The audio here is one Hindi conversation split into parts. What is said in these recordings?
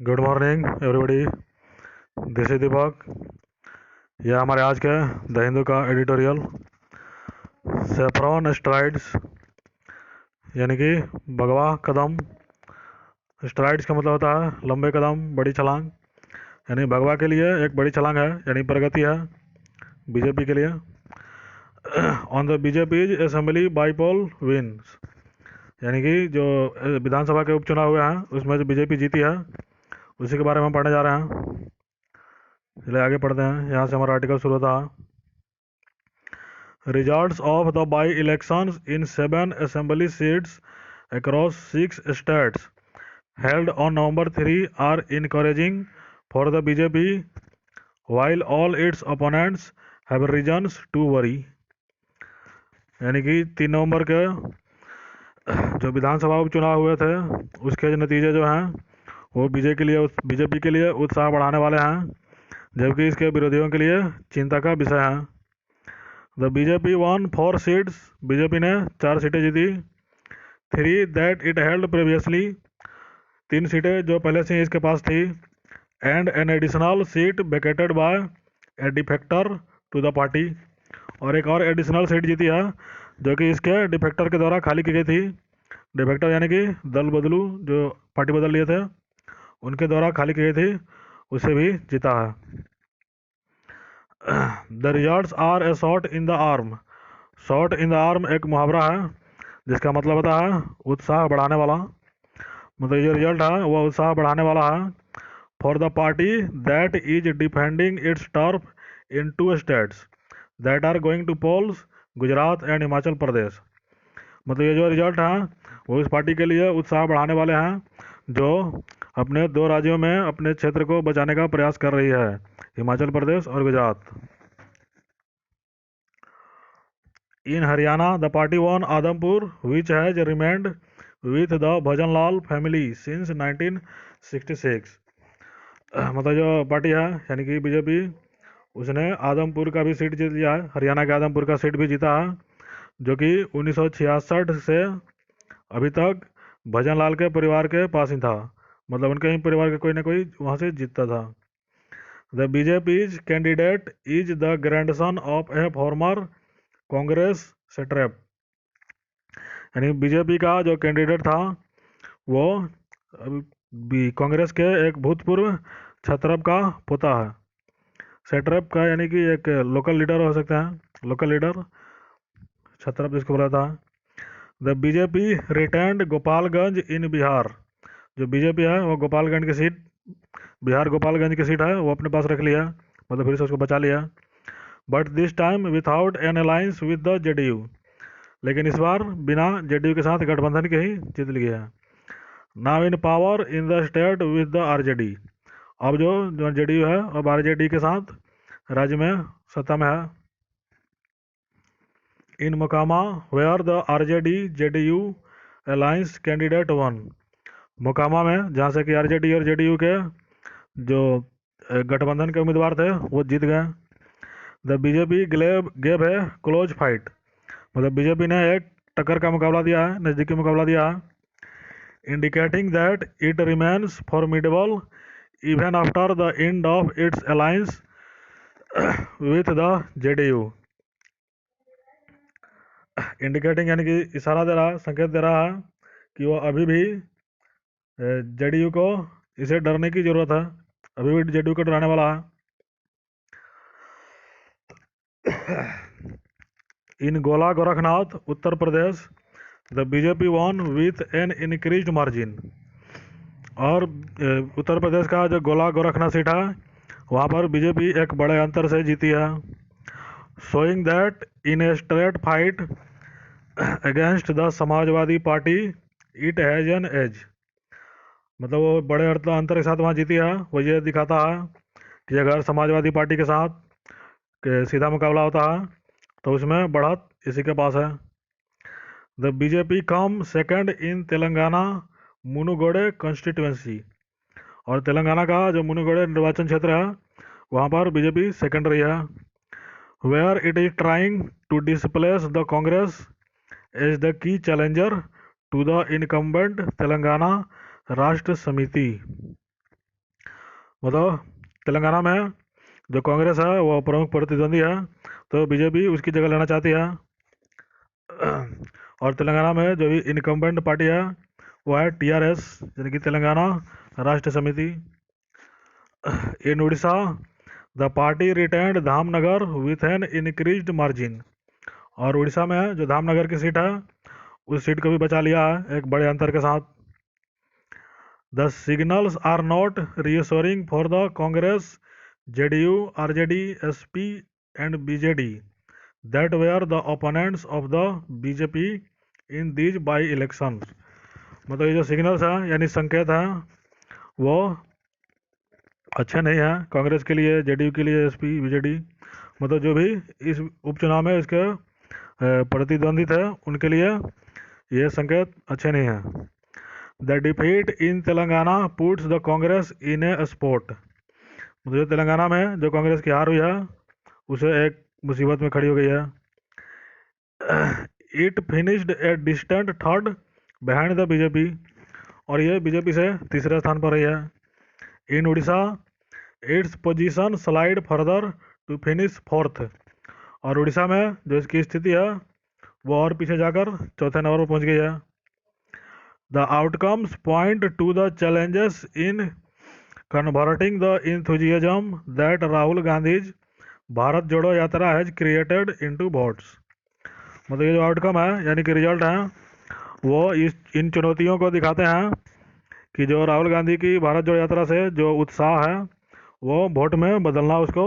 Good morning everybody. This is Deepak. यह हमारे आज के द हिंदू का एडिटोरियल। सेफ्रॉन स्ट्राइड्स यानी कि भगवा कदम। स्ट्राइड्स का मतलब होता है लंबे कदम, बड़ी छलांग। यानी भगवा के लिए एक बड़ी छलांग है, यानी प्रगति है बीजेपी के लिए। On the BJP assembly bypoll wins, यानी कि जो विधानसभा के उपचुनाव हुए हैं उसमें जो बीजेपी जीती है उसी के बारे में हम पढ़ने जा रहे हैं। चलिए आगे पढ़ते हैं। यहाँ से हमारा आर्टिकल शुरू होता है। Results of the by-elections in 7 assembly seats across 6 states held on November 3 are encouraging for the BJP, while all its opponents have reasons to worry। यानी कि 3 नवंबर के जो विधानसभा उपचुनाव हुए थे उसके नतीजे जो हैं वो बीजेपी के लिए उत्साह बढ़ाने वाले हैं, जबकि इसके विरोधियों के लिए चिंता का विषय है। The BJP one 4 seats, BJP ने 4 सीटें जीती। 3 दैट इट हेल्ड प्रीवियसली, 3 सीटें जो पहले से ही इसके पास थी। And an additional seat vacated by a defector to the party, और एक और एडिशनल सीट जीती है जो कि इसके डिफेक्टर के द्वारा खाली की गई थी। डिफेक्टर यानी कि दल बदलू, जो पार्टी बदल लिए थे उनके द्वारा खाली की गई थी, उसे भी जीता है। The results are a shot in the arm. Shot in the arm एक मुहावरा है जिसका मतलब होता है उत्साह बढ़ाने वाला। मतलब ये रिजल्ट है वो उत्साह बढ़ाने वाला है। For the party that is defending its turf in 2 states that are going to polls, Gujarat and Himachal Pradesh. मतलब ये जो रिजल्ट है वो इस पार्टी के लिए उत्साह बढ़ाने वाले हैं जो अपने 2 राज्यों में अपने क्षेत्र को बचाने का प्रयास कर रही है, हिमाचल प्रदेश और Gujarat. In Haryana the party won Adampur which has remained with the Bhajanlal family since 1966। मतलब जो पार्टी है यानी कि बीजेपी, उसने आदमपुर का भी सीट जीत लिया है। हरियाणा के आदमपुर का सीट भी जीता है जो कि 1966 से अभी तक भजनलाल के परिवार के पास ही था। मतलब उनके ही परिवार के कोई ना कोई वहाँ से जीतता था। The BJP's candidate is the grandson of a former Congress satrap, यानी बीजेपी का जो कैंडिडेट था वो कांग्रेस के एक भूतपूर्व छत्रप का पोता है। सेट्रेप का यानी कि एक लोकल लीडर हो सकते हैं, लोकल लीडर छत्रप जिसको बोला था। द बीजेपी रिटर्न्ड गोपालगंज इन बिहार, जो बीजेपी है वो गोपालगंज की सीट, बिहार गोपालगंज की सीट है वो अपने पास रख लिया, मतलब फिर से उसको बचा लिया। But this time without N alliance with the JDU, लेकिन इस बार बिना जेडीयू के साथ गठबंधन के ही जीत लिया है। Now in power in the state with the RJD, अब जो जेडीयू है अब आरजेडी के साथ राज्य में सत्ता में है। In Mokama where the RJD JDU alliance candidate won, Mokama में जहाँ से कि आरजेडी और जेडीयू के जो गठबंधन के उम्मीदवार थे वो जीत गए। द बीजेपी गेव है क्लोज फाइट, मतलब बीजेपी ने एक टक्कर का मुकाबला दिया है, नज़दीकी मुकाबला दिया है। Indicating that it remains formidable even after the end of its alliance with the JDU. Indicating यानी कि इशारा दे रहा है, संकेत दे रहा है कि वो अभी भी जेडीयू को इसे डरने की जरूरत है, अभी भी जेडीयू को डराने वाला है। In Gola Gorakhnath Uttar Pradesh the BJP won with an increased margin, और उत्तर प्रदेश का जो गोला गोरखनाथ सीट है वहाँ पर बीजेपी एक बड़े अंतर से जीती है। Showing that in a straight fight against the Samajwadi Party it has an edge, मतलब वो बड़े अंतर के साथ वहाँ जीती है। वो ये दिखाता है कि अगर समाजवादी पार्टी के साथ के सीधा मुकाबला होता है तो उसमें बढ़त इसी के पास है। The BJP come second in Telangana Munugode constituency, और तेलंगाना का जो मुनुगोडे निर्वाचन क्षेत्र है वहाँ पर बीजेपी सेकंड रही है। Where it is trying to displace the Congress as the key challenger to the incumbent Telangana Rashtra Samithi. मतलब तेलंगाना में जो कांग्रेस है वो प्रमुख प्रतिद्वंदी है, तो बीजेपी उसकी जगह लेना चाहती है। और तेलंगाना में जो भी इनकम्बेंट पार्टी है वो है टीआरएस, यानी कि Telangana Rashtra Samiti. In Orissa the party retained Dhamnagar with an increased margin. और उड़ीसा में जो धामनगर की सीट है उस सीट को भी बचा लिया है एक बड़े अंतर के साथ। The signals are not reassuring for the Congress, JDU, RJD, SP and BJD that were the opponents of the BJP in these by elections। मतलब ये जो सिग्नल्स हैं यानी संकेत हैं वो अच्छे नहीं हैं कांग्रेस के लिए, जेडीयू के लिए, एसपी, बीजेडी, मतलब जो भी इस उपचुनाव में इसके प्रतिद्वंदी थे उनके लिए ये संकेत अच्छे नहीं हैं। The defeat in Telangana puts the Congress in A spot. मतलब जो तेलंगाना में जो कांग्रेस की हार हुई है उसे एक मुसीबत में खड़ी हो गई है। It finished a distant third behind the BJP. और ये बीजेपी से तीसरे स्थान पर रही है। In Orissa its position slide further to finish fourth. और उड़ीसा में जो इसकी स्थिति है वो और पीछे जाकर चौथे नंबर पर पहुंच गई है। The outcomes point two the challenges in converting the enthusiasm that Rahul Gandhi's Bharat जोड़ो यात्रा हैज क्रिएटेड इनटू वोट्स। मतलब ये जो आउटकम है यानी कि रिजल्ट है वो इन चुनौतियों को दिखाते हैं कि जो राहुल गांधी की भारत जोड़ो यात्रा से जो उत्साह है वो वोट में बदलना उसको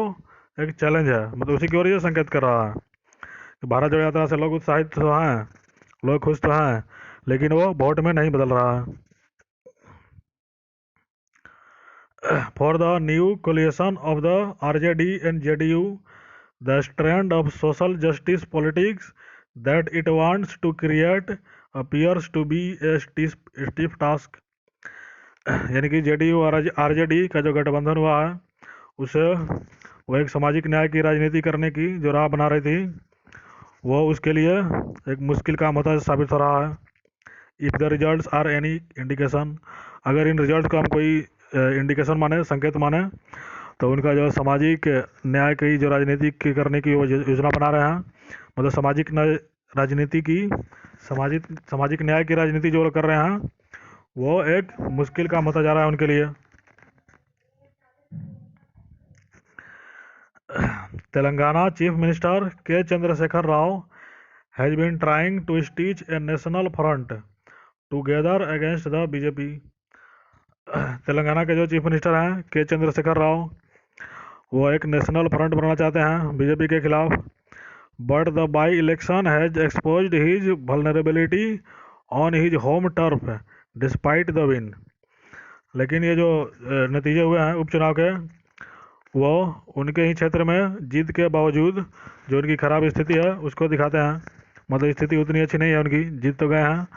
एक चैलेंज है। मतलब उसी की ओर ये संकेत कर रहा है कि भारत जोड़ो यात्रा से लोग उत्साहित तो हैं, लोग खुश तो हैं, लेकिन वो वोट में नहीं बदल रहा है। For the new coalition of the RJD and JDU the strand of social justice politics that it wants to create appears to be a stiff task। यानी कि जेडीयू और आरजेडी का जो गठबंधन हुआ है उसे वो एक सामाजिक न्याय की राजनीति करने की जो राह बना रही थी वो उसके लिए एक मुश्किल काम होता है साबित हो रहा है। If the results are any indication, अगर इन रिजल्ट को हम कोई इंडिकेशन माने, संकेत माने, तो उनका जो सामाजिक न्याय की जो राजनीति की करने की वो योजना बना रहे हैं, मतलब सामाजिक राजनीति की सामाजिक न्याय की राजनीति जो कर रहे हैं वो एक मुश्किल काम होता जा रहा है उनके लिए। Telangana chief minister K Chandrashekar Rao has been trying to stitch a national front together against the BJP. Telangana के जो चीफ मिनिस्टर हैं के चंद्रशेखर राव वो एक नेशनल फ्रंट बनाना चाहते हैं बीजेपी के खिलाफ। But the by election has exposed his vulnerability on his home turf despite the win. लेकिन ये जो नतीजे हुए हैं उपचुनाव के वो उनके ही क्षेत्र में जीत के बावजूद जो उनकी खराब स्थिति है उसको दिखाते हैं। मतलब स्थिति उतनी अच्छी नहीं है उनकी, जीत तो गए हैं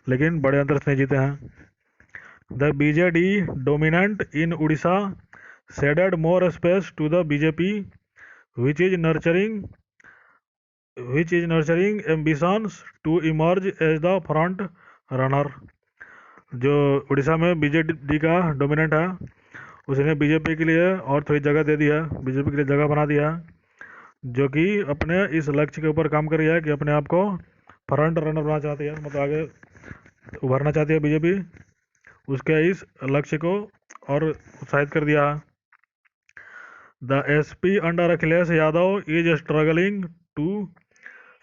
लेकिन बड़े अंतर से नहीं जीते हैं। The BJD dominant in Orissa ceded more space to the BJP which is nurturing ambitions to emerge as the front runner। जो उड़ीसा में बीजेडी का डोमिनेंट है उसने बीजेपी के लिए और थोड़ी जगह दे दी है, बीजेपी के लिए जगह बना दिया है जो कि अपने इस लक्ष्य के ऊपर काम कर रही है कि अपने आप को फ्रंट रनर बनाना चाहती है, मतलब आगे उभरना चाहती है बीजेपी। उसके इस लक्ष्य को और उत्साहित कर दिया। The SP under Akhilesh Yadav is struggling to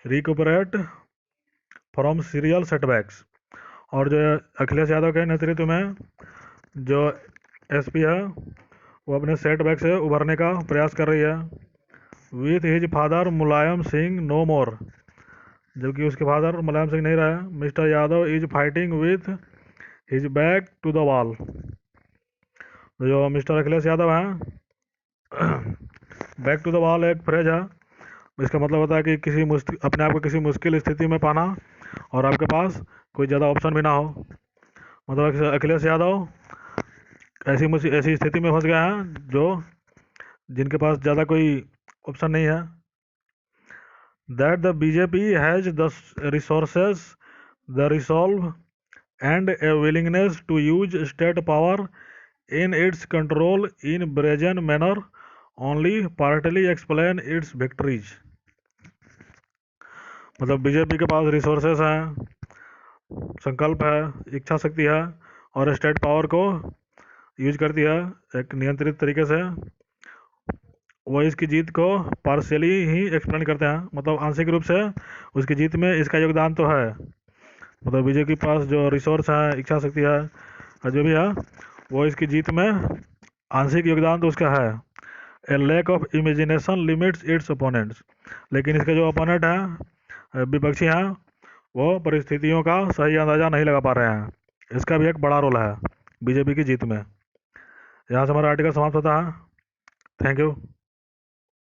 recuperate from serial setbacks. और जो अखिलेश यादव के नेतृत्व में जो एसपी है वो अपने सेटबैक से उभरने का प्रयास कर रही है। With his father Mulayam Singh no more, जबकि उसके फादर मुलायम सिंह नहीं रहे। Mister Yadav is fighting with his back to the wall. जो मिस्टर अखिलेश यादव हैं बैक टू द वॉल एक फ्रेज है, इसका मतलब होता है कि अपने आप को किसी मुश्किल स्थिति में पाना और आपके पास कोई ज़्यादा ऑप्शन भी ना हो। मतलब अखिलेश यादव ऐसी स्थिति में फंस गए हैं जो जिनके पास ज़्यादा कोई ऑप्शन नहीं है। That the BJP has the resources, the resolve and a willingness to use state power in its control in brazen manner only partly explain its victories। मतलब बीजेपी के पास रिसोर्सेस हैं, संकल्प है, इच्छा शक्ति है और स्टेट पावर को यूज करती है एक नियंत्रित तरीके से। वो इसकी जीत को पार्शियली ही एक्सप्लेन करते हैं, मतलब आंशिक रूप से उसकी जीत में इसका योगदान तो है। मतलब बीजेपी के पास जो रिसोर्स है, इच्छा शक्ति है और जो भी है, वो इसकी जीत में आंशिक योगदान तो उसका है। A lack of imagination limits its opponents. लेकिन इसके जो ओपोनेंट हैं, विपक्षी हैं, वो परिस्थितियों का सही अंदाज़ा नहीं लगा पा रहे हैं। इसका भी एक बड़ा रोल है बीजेपी की जीत में। यहाँ से हमारा आर्टिकल समाप्त होता है। Thank you.